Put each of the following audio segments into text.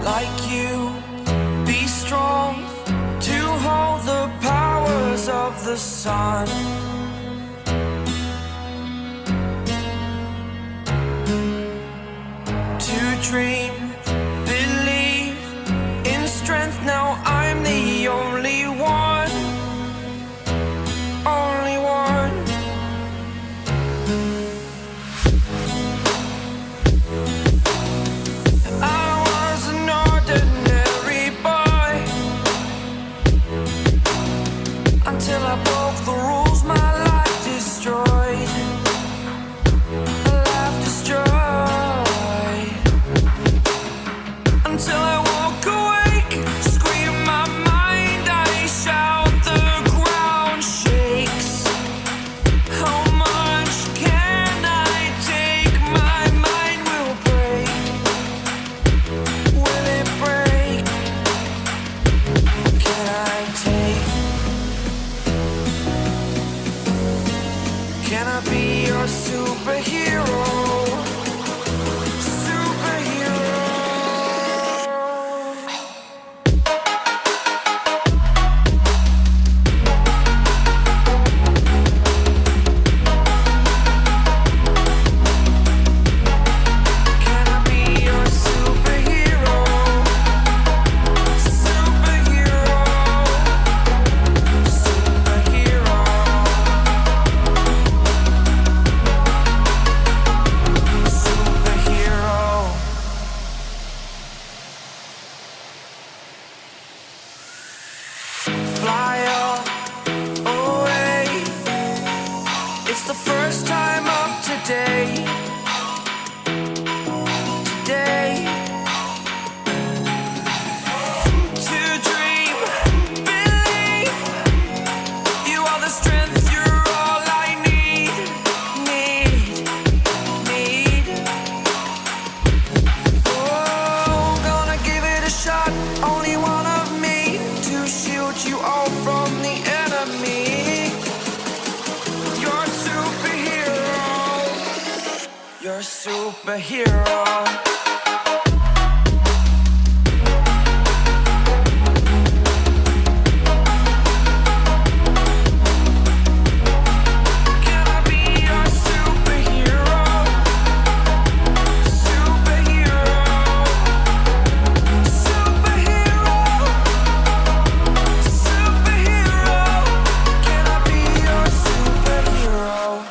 like you, be strong to hold the powers of the sun. To dream, believe in strength. Now I'm the only one, only one. I was an ordinary boy until I broke the rules. My life destroyed, life destroyed. Until I walk awake, scream my mind, I shout, the ground shakes. How much can I take? My mind will break. Will it break? Can I take? Can I be your superhero? Fly away. It's the first time of today. Today. To dream, believe. You are the strength, you're all I need. Need. Oh, gonna give it a shot. Only one of me to shield you all from the enemy. You're a superhero. You're a superhero. Can I be your superhero? Superhero. Superhero. Superhero. Can I be your superhero?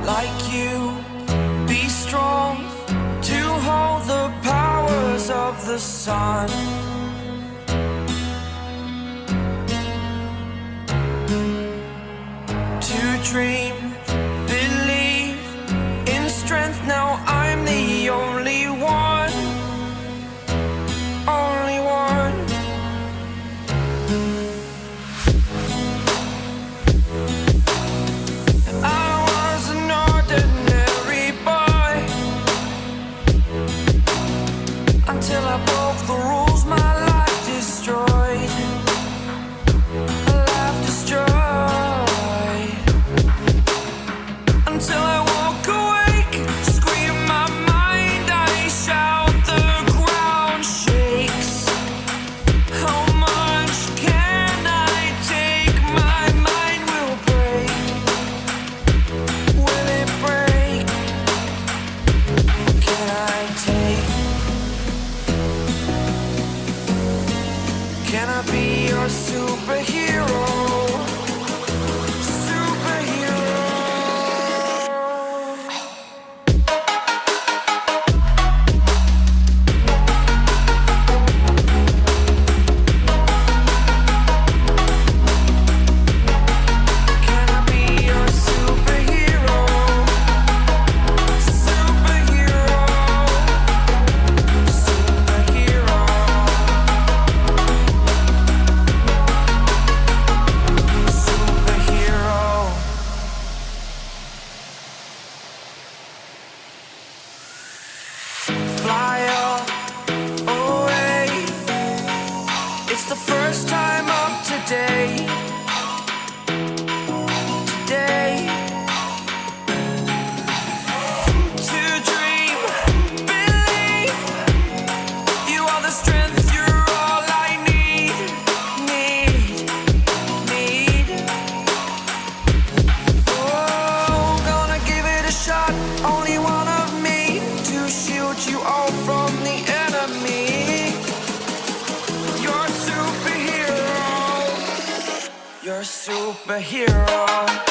Like you, be strong to hold the powers of the sun. To dream, believe in strength. Now I'm the only one, only one. I was an ordinary boy until I broke the rules. My life destroyed, life destroyed. Until I walk awake, scream my mind, I shout, the ground shakes. How much can I take? My mind will break. Will it break? Can I take? Can I be your superhero? Superhero. Can I be your superhero? Superhero. Superhero. You're a superhero.